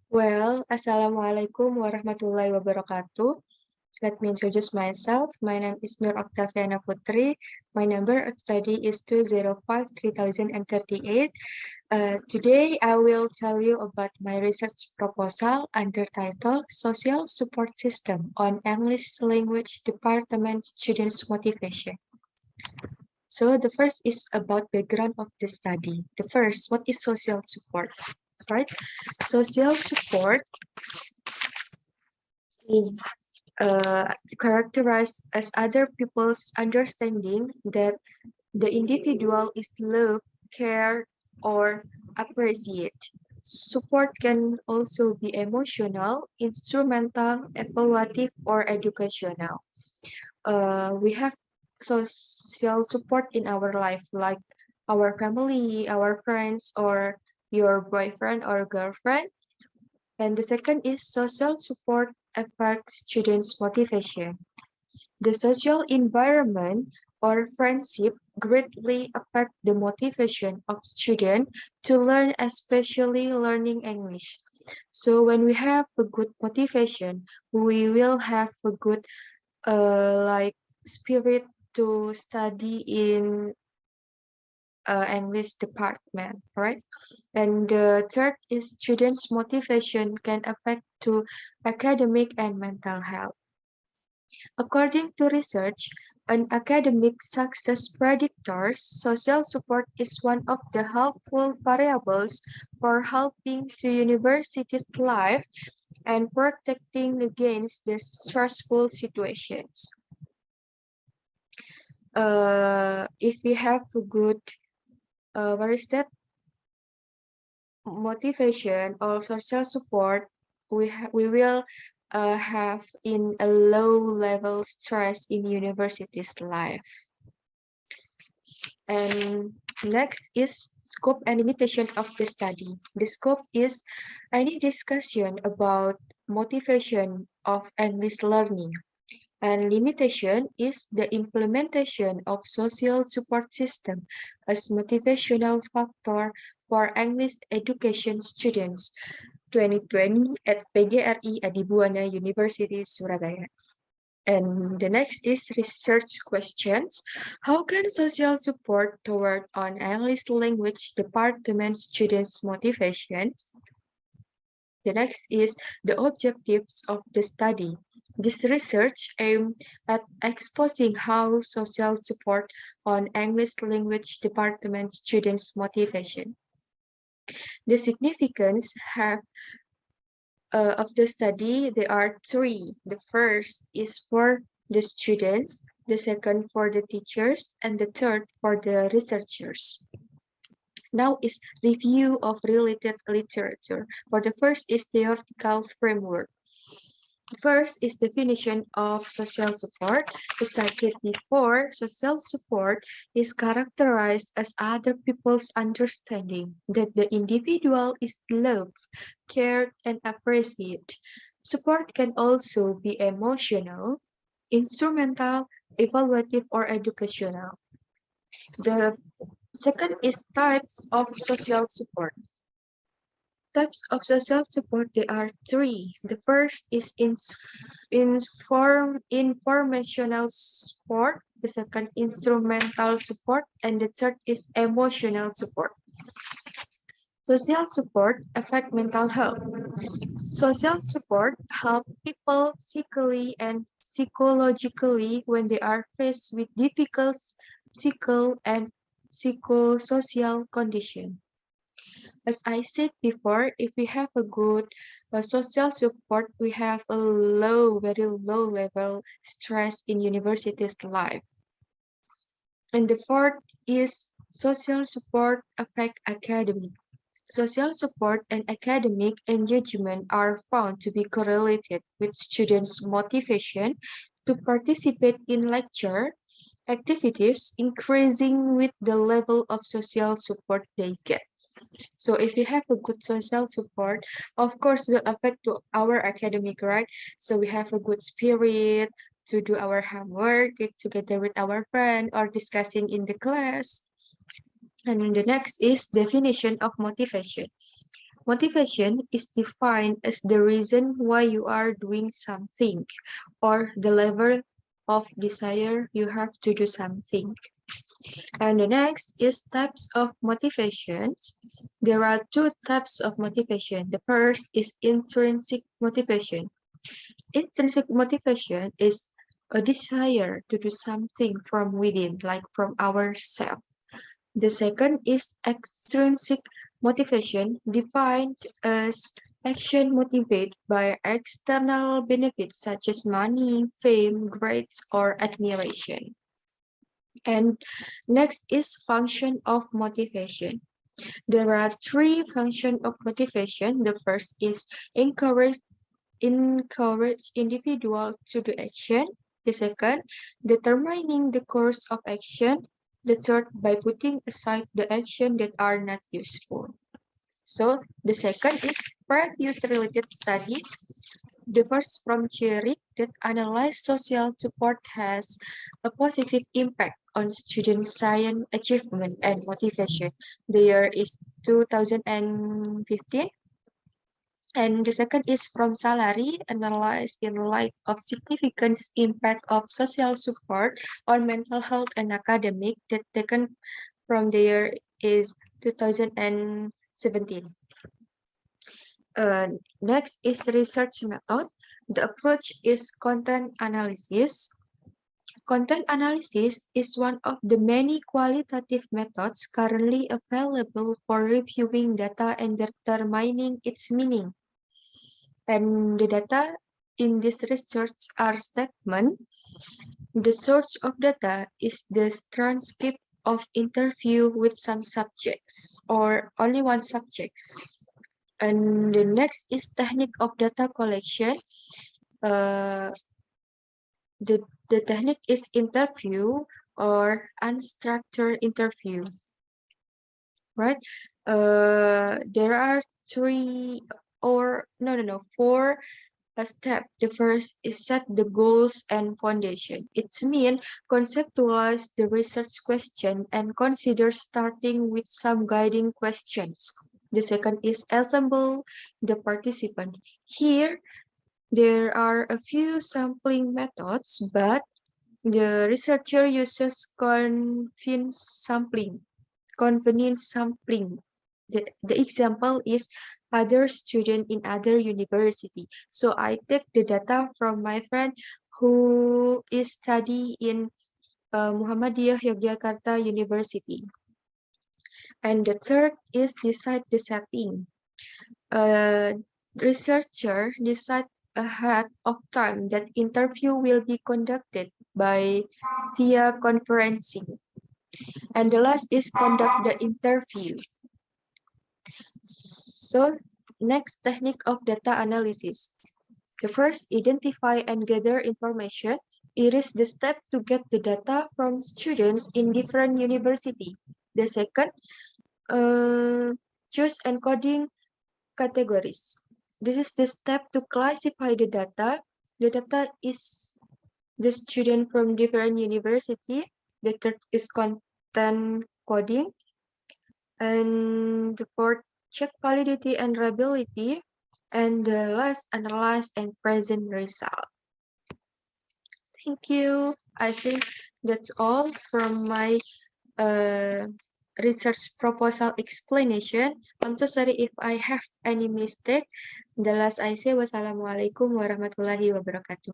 Well, Assalamualaikum warahmatullahi wabarakatuh. Let me introduce myself. My name is Octaviana Putri. My number of study is 205-3038. Today, I will tell you about my research proposal under title Social Support System on English Language Department Students Motivation. So the first is about background of the study. The first, what is social support? Right? Social support is characterized as other people's understanding that the individual is loved, cared, or appreciated. Support can also be emotional, instrumental, evaluative, or educational. We have social support in our life, like our family, our friends, or your boyfriend or girlfriend. And the second is social support affects students' motivation. The social environment or friendship greatly affect the motivation of students to learn, especially learning English. So when we have a good motivation, we will have a good like spirit to study in English department, right? And the third is students' motivation can affect to academic and mental health. According to research, an academic success predictors, social support is one of the helpful variables for helping to university's life and protecting against the stressful situations. If we have a good, what is that, motivation or social support, we will have in a low level stress in university's life. And next is scope and limitation of the study. The scope is any discussion about motivation of English learning. And limitation is the implementation of social support system as motivational factor for English education students 2020 at PGRI Adibuana University, Surabaya. And the next is research questions. How can social support toward on English language department students' motivations? The next is the objectives of the study. This research aimed at exposing how social support on English language department students' motivation. The significance of the study, there are three. The first is for the students, the second for the teachers, and the third for the researchers. Now is review of related literature. For the first is theoretical framework. First is definition of social support. As I said before, social support is characterized as other people's understanding that the individual is loved, cared, and appreciated. Support can also be emotional, instrumental, evaluative, or educational. The second is types of social support. Types of social support, there are three. The first is informational support, the second instrumental support, and the third is emotional support. Social support affect mental health. Social support help people physically and psychologically when they are faced with difficult physical and psychosocial condition. As I said before, if we have a good social support, we have a very low level stress in university's life. And the fourth is social support affect academic. Social support and academic engagement are found to be correlated with students' motivation to participate in lecture activities, increasing with the level of social support they get. So if we have a good social support, of course, will affect to our academic, right? So we have a good spirit to do our homework together with our friend or discussing in the class. And the next is definition of motivation. Motivation is defined as the reason why you are doing something or the level of desire you have to do something. And the next is types of motivations. There are two types of motivation. The first is intrinsic motivation. Intrinsic motivation is a desire to do something from within, like from ourselves. The second is extrinsic motivation, defined as action motivated by external benefits such as money, fame, grades, or admiration. And next is function of motivation. There are three functions of motivation. The first is encourage individuals to do action. The second, determining the course of action. The third, by putting aside the action that are not useful. So the second is previous related study. The first from Cherry that analyzed social support has a positive impact on student science achievement and motivation. The year is 2015. And the second is from salary, analyzed in light of significant impact of social support on mental health and academic that taken from the year is 2017. Next is research method. The approach is content analysis. Content analysis is one of the many qualitative methods currently available for reviewing data and determining its meaning. And the data in this research are statement. The source of data is the transcript of interview with some subjects or only one subject. And the next is technique of data collection. Uh, the technique is interview or unstructured interview, right? There are four step. The first is set the goals and foundation. It's mean conceptualize the research question and consider starting with some guiding questions. The second is assemble the participant. Here, there are a few sampling methods, but the researcher uses convenience sampling. The example is other student in other university. So I take the data from my friend who is study in Muhammadiyah Yogyakarta University. And the third is decide the setting. Researcher decide ahead of time that interview will be conducted by via conferencing. And the last is conduct the interview. So next technique of data analysis. The first, identify and gather information. It is the step to get the data from students in different university. The second, choose encoding categories. This is the step to classify the data. The data is the student from different university. The third is content coding. And the fourth, check validity and reliability. And the last, analyze and present result. Thank you. I think that's all from my research proposal explanation. I'm so sorry if I have any mistake. The last I say, wassalamualaikum warahmatullahi wabarakatuh.